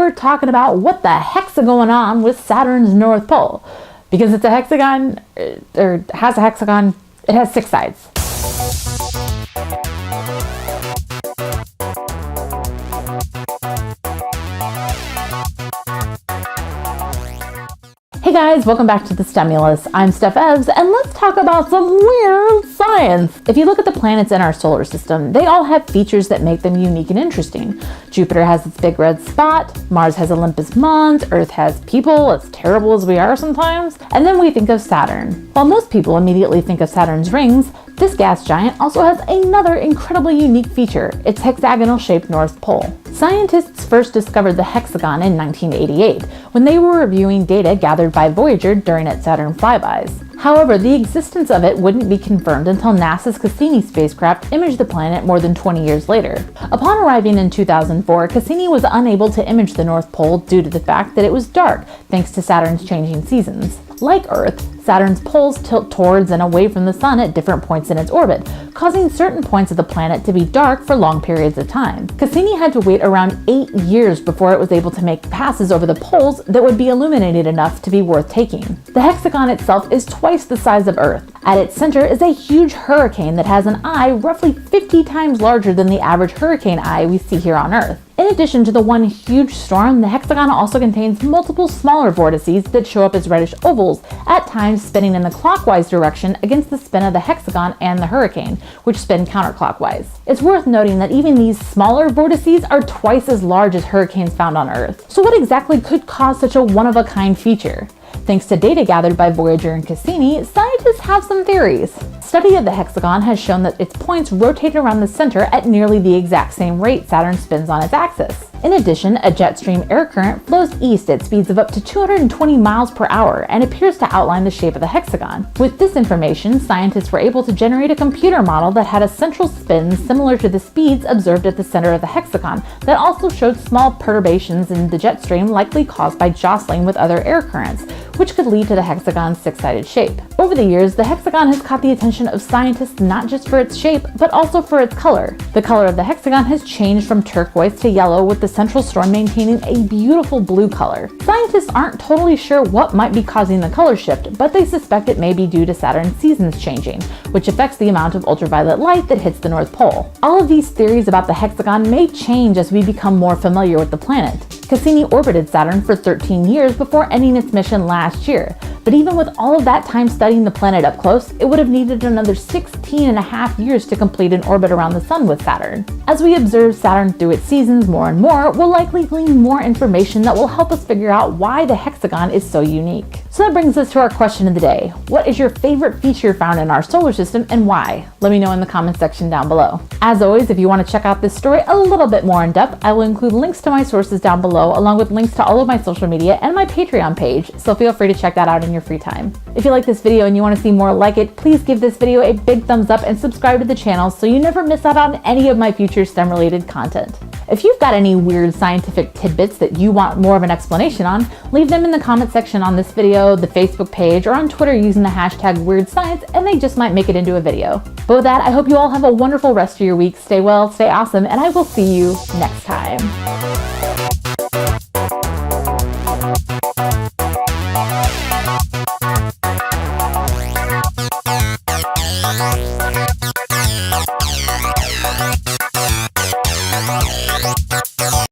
we're talking about what the heck's going on with Saturn's North Pole. Because it's a hexagon, or has a hexagon, it has 6 sides. Hey guys, welcome back to the STEMulus. I'm Steph, and let's talk about some weird science. If you look at the planets in our solar system, they all have features that make them unique and interesting. Jupiter has its big red spot, Mars has Olympus Mons, Earth has people, as terrible as we are sometimes, and then we think of Saturn. While most people immediately think of Saturn's rings, this gas giant also has another incredibly unique feature, its hexagonal-shaped North Pole. Scientists first discovered the hexagon in 1988, when they were reviewing data gathered by Voyager during its Saturn flybys. However, the existence of it wouldn't be confirmed until NASA's Cassini spacecraft imaged the planet more than 20 years later. Upon arriving in 2004, Cassini was unable to image the North Pole due to the fact that it was dark, thanks to Saturn's changing seasons. Like Earth, Saturn's poles tilt towards and away from the Sun at different points in its orbit, causing certain points of the planet to be dark for long periods of time. Cassini had to wait around 8 years before it was able to make passes over the poles that would be illuminated enough to be worth taking. The hexagon itself is twice the size of Earth. At its center is a huge hurricane that has an eye roughly 50 times larger than the average hurricane eye we see here on Earth. In addition to the one huge storm, the hexagon also contains multiple smaller vortices that show up as reddish ovals, at times spinning in the clockwise direction against the spin of the hexagon and the hurricane, which spin counterclockwise. It's worth noting that even these smaller vortices are twice as large as hurricanes found on Earth. So what exactly could cause such a one-of-a-kind feature? Thanks to data gathered by Voyager and Cassini, scientists have some theories. Study of the hexagon has shown that its points rotate around the center at nearly the exact same rate Saturn spins on its axis. In addition, a jet stream air current flows east at speeds of up to 220 miles per hour and appears to outline the shape of the hexagon. With this information, scientists were able to generate a computer model that had a central spin similar to the speeds observed at the center of the hexagon that also showed small perturbations in the jet stream likely caused by jostling with other air currents, which could lead to the hexagon's 6-sided shape. Over the years, the hexagon has caught the attention of scientists not just for its shape, but also for its color. The color of the hexagon has changed from turquoise to yellow, with the central storm maintaining a beautiful blue color. Scientists aren't totally sure what might be causing the color shift, but they suspect it may be due to Saturn's seasons changing, which affects the amount of ultraviolet light that hits the North Pole. All of these theories about the hexagon may change as we become more familiar with the planet. Cassini orbited Saturn for 13 years before ending its mission last year, but even with all of that time studying the planet up close, it would have needed another 16.5 years to complete an orbit around the Sun with Saturn. As we observe Saturn through its seasons more and more, we'll likely glean more information that will help us figure out why the hexagon is so unique. So that brings us to our question of the day. What is your favorite feature found in our solar system and why? Let me know in the comment section down below. As always, if you want to check out this story a little bit more in depth, I will include links to my sources down below, along with links to all of my social media and my Patreon page, so feel free to check that out in your free time. If you like this video and you want to see more like it, please give this video a big thumbs up and subscribe to the channel so you never miss out on any of my future STEM related content. If you've got any weird scientific tidbits that you want more of an explanation on, leave them in the comment section on this video, the Facebook page, or on Twitter using the hashtag WeirdScience, and they just might make it into a video. But with that, I hope you all have a wonderful rest of your week. Stay well, stay awesome, and I will see you next time.